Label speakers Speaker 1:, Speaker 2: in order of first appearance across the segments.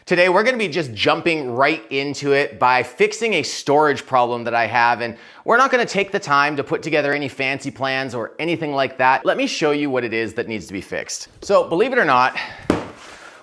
Speaker 1: Today, we're gonna be just jumping right into it by fixing a storage problem that I have, and we're not gonna take the time to put together any fancy plans or anything like that. Let me show you what it is that needs to be fixed. So, believe it or not,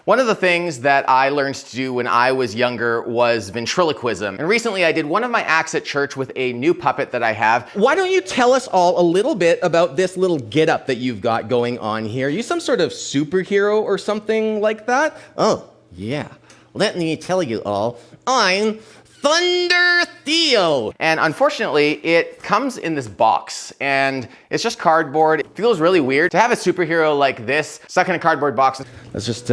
Speaker 1: one of the things that I learned to do when I was younger was ventriloquism. And recently I did one of my acts at church with a new puppet that I have.
Speaker 2: Why don't you tell us all a little bit about this little get-up that you've got going on here? Are you some sort of superhero or something like that? Oh, yeah. Let me tell you all, I'm Thunder Theo.
Speaker 1: And unfortunately, it comes in this box and it's just cardboard. It feels really weird to have a superhero like this stuck in a cardboard box.
Speaker 2: Let's just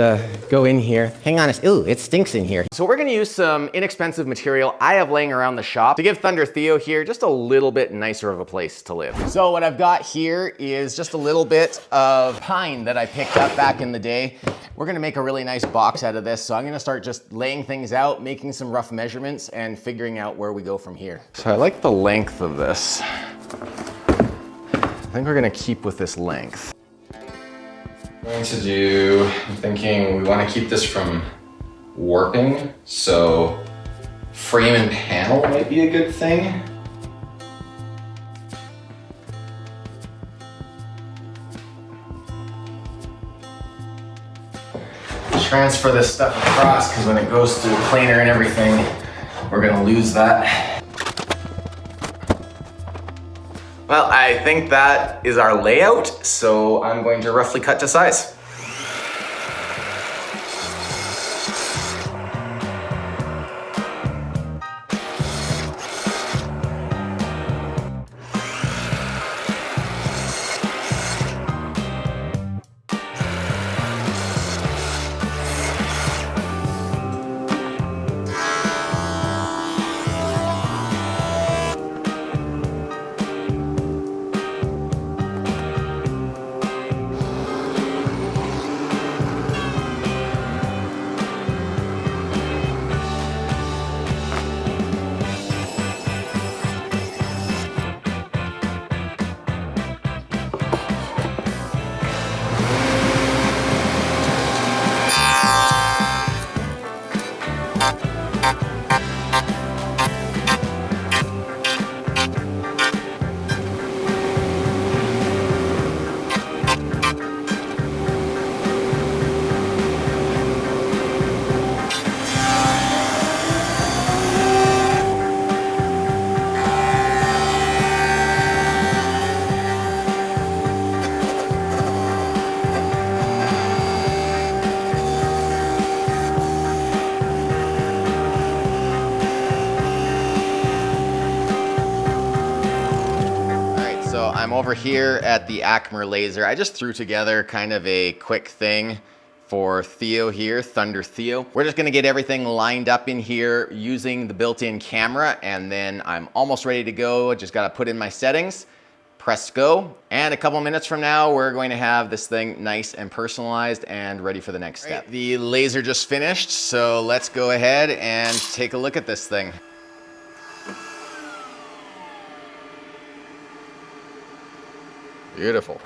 Speaker 2: go in here. Hang on, ooh, it stinks in here.
Speaker 1: So we're gonna use some inexpensive material I have laying around the shop to give Thunder Theo here just a little bit nicer of a place to live. So what I've got here is just a little bit of pine that I picked up back in the day. We're gonna make a really nice box out of this. So I'm gonna start just laying things out, making some rough measurements, and figuring out where we go from here. So I like the length of this. I think we're gonna keep with this length. I'm thinking we wanna keep this from warping, so frame and panel might be a good thing. Transfer this stuff across, because when it goes through the planer and everything, we're gonna lose that. Well, I think that is our layout, so I'm going to roughly cut to size. I'm over here at the Acmer laser. I just threw together kind of a quick thing for Theo here, Thunder Theo. We're just gonna get everything lined up in here using the built-in camera, and then I'm almost ready to go. I just gotta put in my settings, press go, and a couple minutes from now, we're going to have this thing nice and personalized and ready for the next step. Right, the laser just finished, so let's go ahead and take a look at this thing. Beautiful.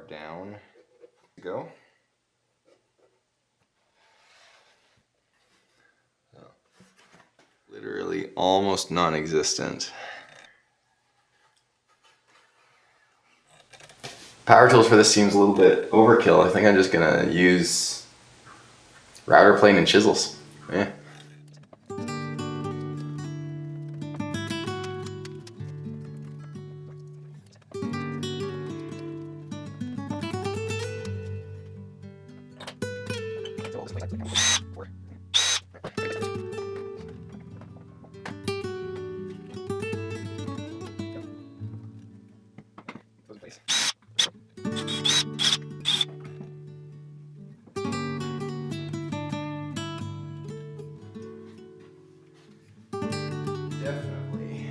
Speaker 1: Down. Go. Literally almost non-existent. Power tools for this seems a little bit overkill. I think I'm just gonna use router plane and chisels. Yeah. Definitely.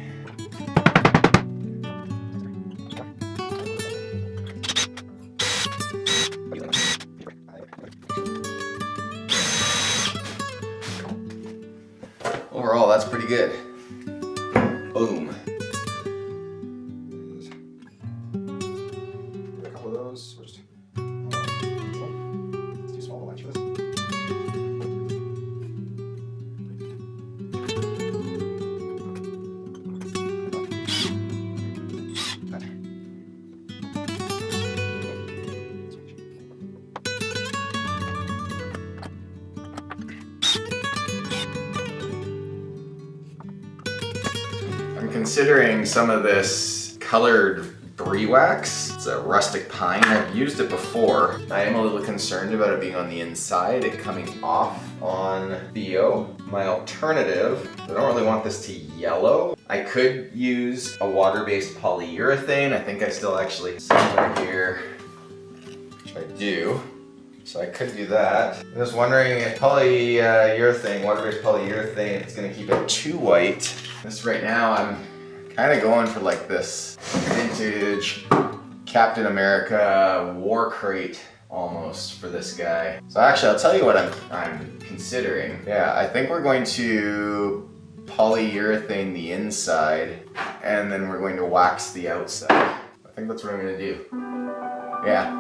Speaker 1: Overall, that's pretty good. Boom. A couple of those. It's too small to this. I'm considering some of this colored brie wax. It's a rustic pine. I've used it before. I am a little concerned about it being on the inside, it coming off on Theo. My alternative, I don't really want this to yellow. I could use a water-based polyurethane. I think I still actually have some here, which I do. So I could do that. I'm just wondering if polyurethane, water-based polyurethane, it's gonna keep it too white. This right now, I'm kind of going for like this vintage Captain America war crate almost for this guy. So actually, I'll tell you what I'm considering. Yeah, I think we're going to polyurethane the inside and then we're going to wax the outside. I think that's what I'm gonna do. Yeah.